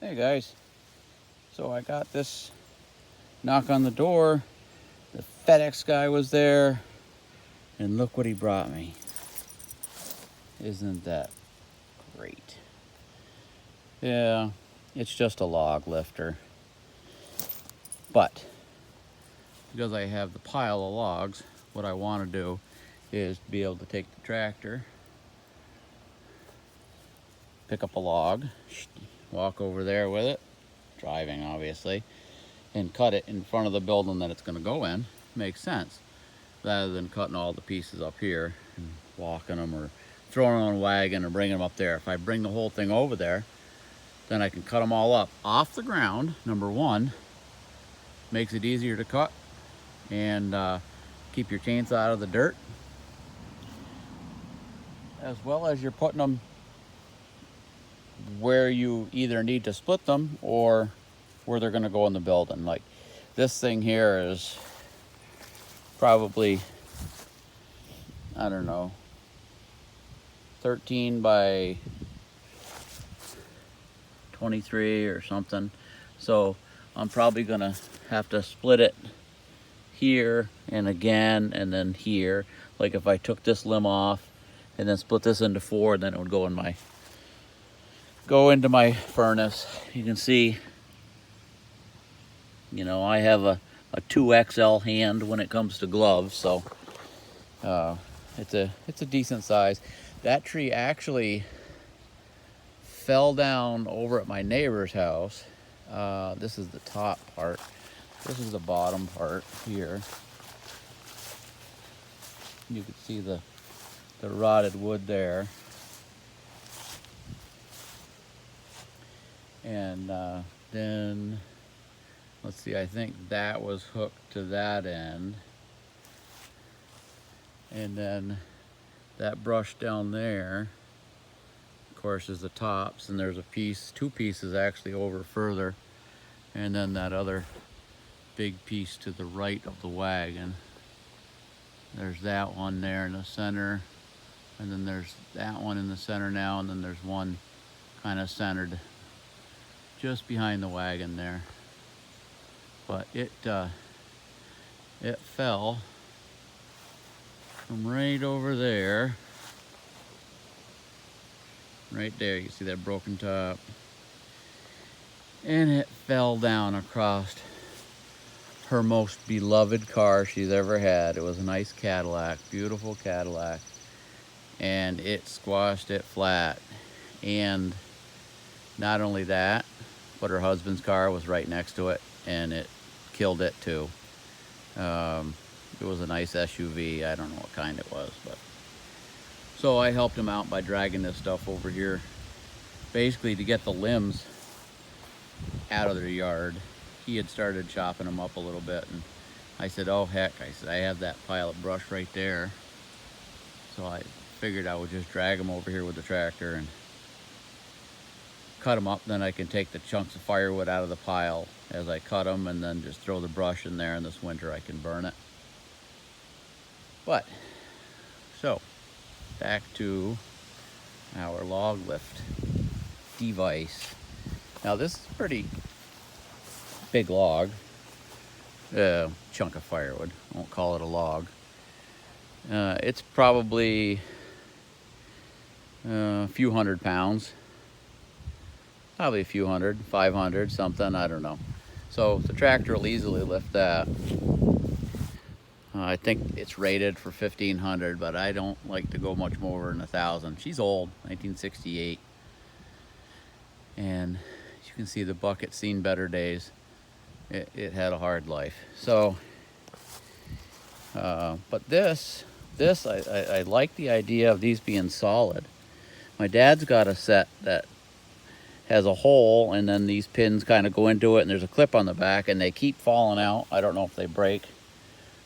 Hey guys, so I got this knock on the door. The FedEx guy was there, and look what he brought me. Isn't that great? Yeah, it's just a log lifter. But because I have the pile of logs, what I want to do is be able to take the tractor, pick up a log, walk over there with it, driving obviously, and cut it in front of the building that it's going to go in. Makes sense, rather than cutting all the pieces up here and walking them or throwing them on a wagon or bringing them up there. If I bring the whole thing over there, then I can cut them all up off the ground. Number one, makes it easier to cut and keep your chainsaw out of the dirt, as well as you're putting them where you either need to split them or where they're going to go in the building. Like this thing here is probably, I don't know, 13 by 23 or something. So I'm probably gonna have to split it here and again and then here. Like if I took this limb off and then split this into four, then it would go into my furnace. You can see, you know, I have a 2XL hand when it comes to gloves, so it's a decent size. That tree actually fell down over at my neighbor's house. This is the top part. This is the bottom part here. You can see the rotted wood there. And then, let's see, I think that was hooked to that end. And then that brush down there, of course, is the tops, and there's two pieces actually over further, and then that other big piece to the right of the wagon. There's that one there in the center, and then there's that one in the center now, and then there's one kind of centered just behind the wagon there. But it fell from right over there. Right there, you see that broken top. And it fell down across her most beloved car she's ever had. It was a nice Cadillac, beautiful Cadillac. And it squashed it flat. And not only that, but her husband's car was right next to it, and it killed it too. It was a nice SUV. I don't know what kind it was, but so I helped him out by dragging this stuff over here, basically to get the limbs out of their yard. He had started chopping them up a little bit, and I said, oh heck, I said, I have that pile of brush right there. So I figured I would just drag them over here with the tractor and cut them up. Then I can take the chunks of firewood out of the pile as I cut them, and then just throw the brush in there, and this winter I can burn it. But, so, back to our log lift device. Now this is a pretty big log, chunk of firewood. I won't call it a log. It's probably a few 100 pounds. Probably a few 100, 500, something, I don't know. So the tractor will easily lift that. I think it's rated for 1,500, but I don't like to go much more than 1,000. She's old, 1968. And you can see the bucket's seen better days. It had a hard life. So, but this I like the idea of these being solid. My dad's got a set that has a hole, and then these pins kind of go into it, and there's a clip on the back, and they keep falling out. I don't know if they break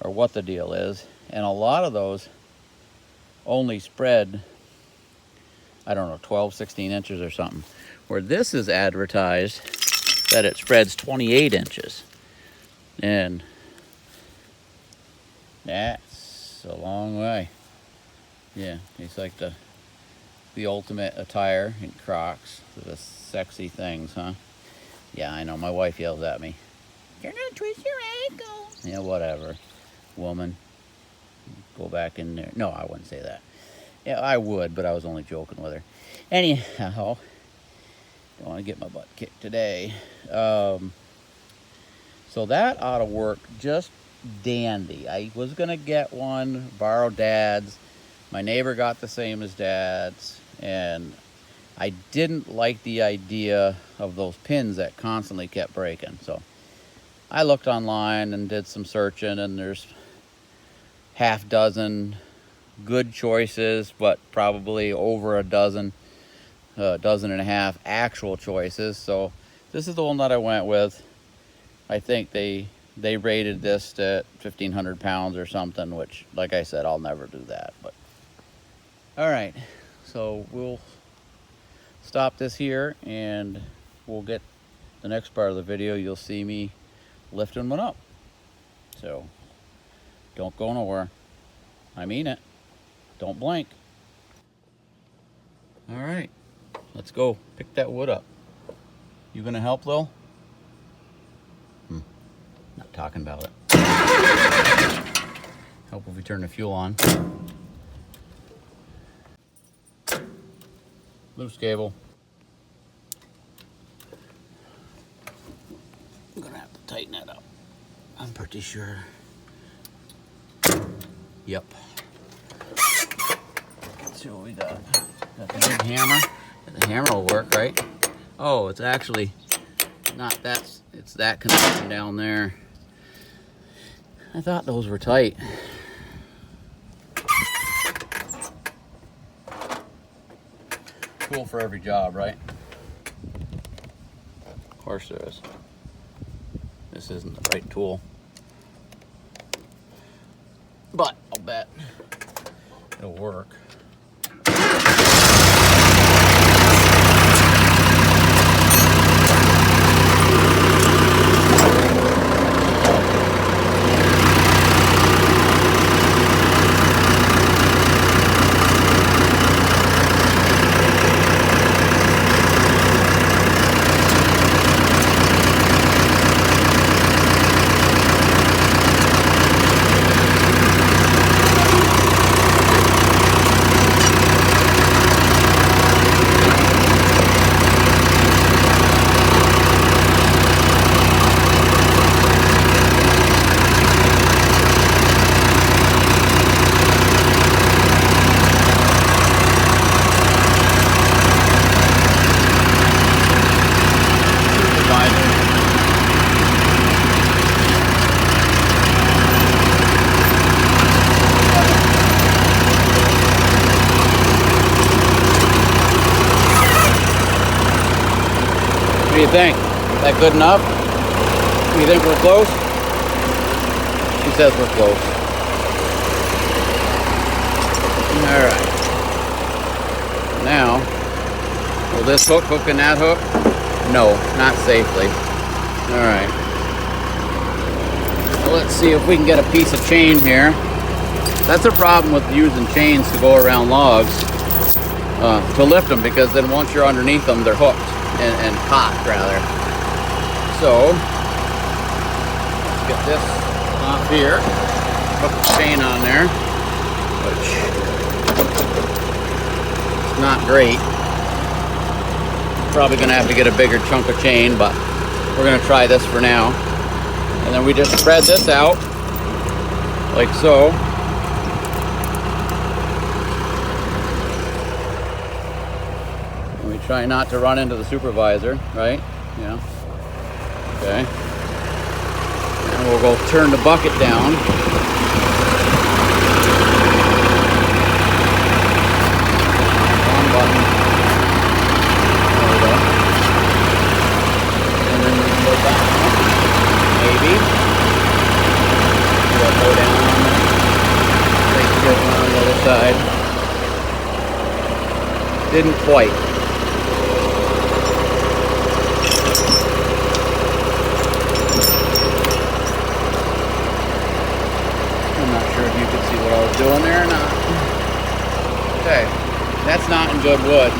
or what the deal is. And a lot of those only spread, I don't know, 12, 16 inches or something. Where this is advertised that it spreads 28 inches. And that's a long way. Yeah, it's like the ultimate attire in Crocs. The sexy things, huh? Yeah, I know. My wife yells at me. You're gonna twist your ankle. Yeah, whatever. Woman, go back in there. No, I wouldn't say that. Yeah, I would, but I was only joking with her. Anyhow, don't want to get my butt kicked today. So that ought to work just dandy. I was gonna get one, borrow Dad's. My neighbor got the same as Dad's, and I didn't like the idea of those pins that constantly kept breaking. So I looked online and did some searching, and there's half dozen good choices, but probably over a dozen and a half actual choices. So this is the one that I went with. I think they rated this at 1,500 pounds or something, which, like I said, I'll never do that. But all right, so we'll stop this here, and we'll get the next part of the video. You'll see me lifting one up. So don't go nowhere. I mean it. Don't blink. All right, let's go pick that wood up. You gonna help, Lil? Not talking about it. Help if we turn the fuel on. Loose cable. I'm gonna have to tighten that up. I'm pretty sure. Yep. Let's see what we got. Got the big hammer. The hammer will work, right? Oh, it's actually not that. It's that connection down there. I thought those were tight. Tool for every job, right? Of course there is. This isn't the right tool, but I'll bet it'll work. What do you think? Is that good enough? Do you think we're close? She says we're close. Alright. Now, will this hook hook in that hook? No, not safely. Alright. Well, let's see if we can get a piece of chain here. That's a problem with using chains to go around logs, to lift them, because then once you're underneath them, they're hooked. And caught, rather. So, let's get this off here. Put the chain on there, which is not great. Probably going to have to get a bigger chunk of chain, but we're going to try this for now. And then we just spread this out, like so. Try not to run into the supervisor, right? Yeah. Okay. And we'll go turn the bucket down. One button. There we go. And then we can go down. Maybe. We'll go down on there. Take it on the other side. Didn't quite. What I was doing there or not. Okay, that's not in good wood.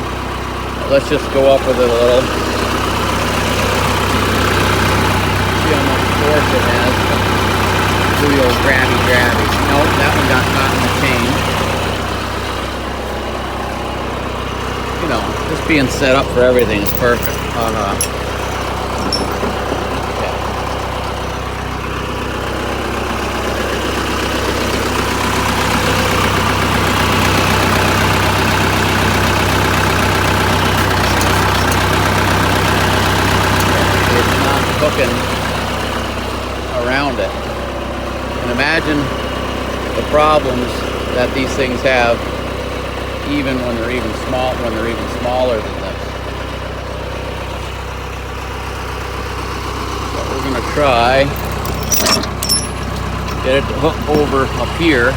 Let's just go up with it a little. force it has. Do the old grabby. Nope, that one got caught in the chain. You know, just being set up for everything is perfect. Hooking around it. And imagine the problems that these things have even when they're even smaller than this. So we're gonna try get it to hook over up here.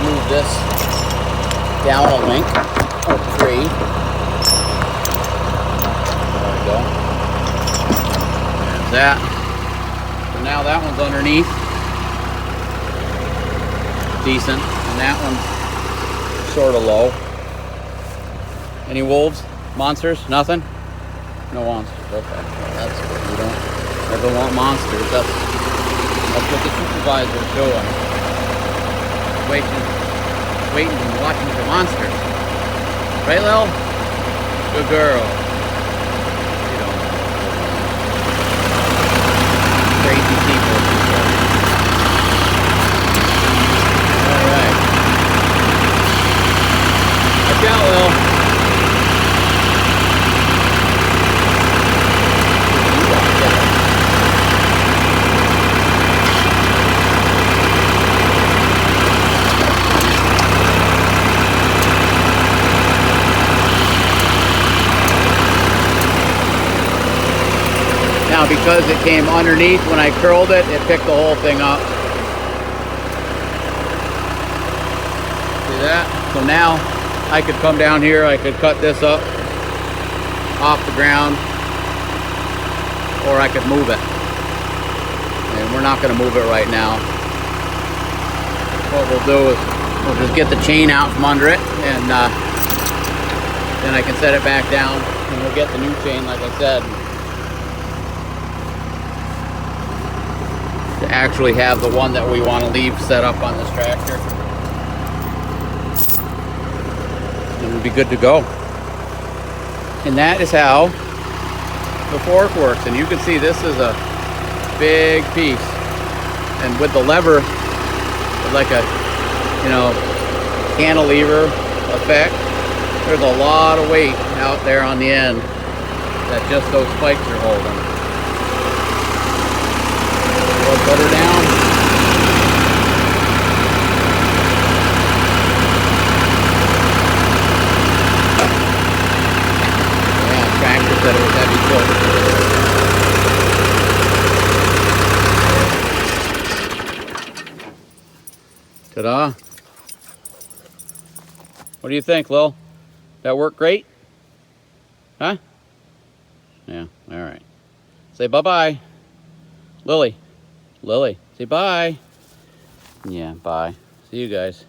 Move this down a link or 3. There we go. That. So now that one's underneath. Decent. And that one's sort of low. Any wolves? Monsters? Nothing? No monsters. Okay. Well, that's good. We don't ever want monsters. That's what the supervisor's doing. Waiting and watching for monsters. Right, Lil? Good girl. Crazy people. Alright. Watch out, Lil. Now, because it came underneath when I curled it, it picked the whole thing up. See that? So now I could come down here, I could cut this up off the ground, or I could move it. And we're not going to move it right now. What we'll do is we'll just get the chain out from under it, and then I can set it back down, and we'll get the new chain, like I said, to actually have the one that we want to leave set up on this tractor. And we'll be good to go. And that is how the fork works. And you can see this is a big piece. And with the lever, like a, cantilever effect, there's a lot of weight out there on the end that just those spikes are holding. Put her down. Yeah, tractor said it was heavy too. Ta-da. What do you think, Lil? That worked great? Huh? Yeah, all right. Say bye-bye. Lily, say bye. Yeah, bye. See you guys.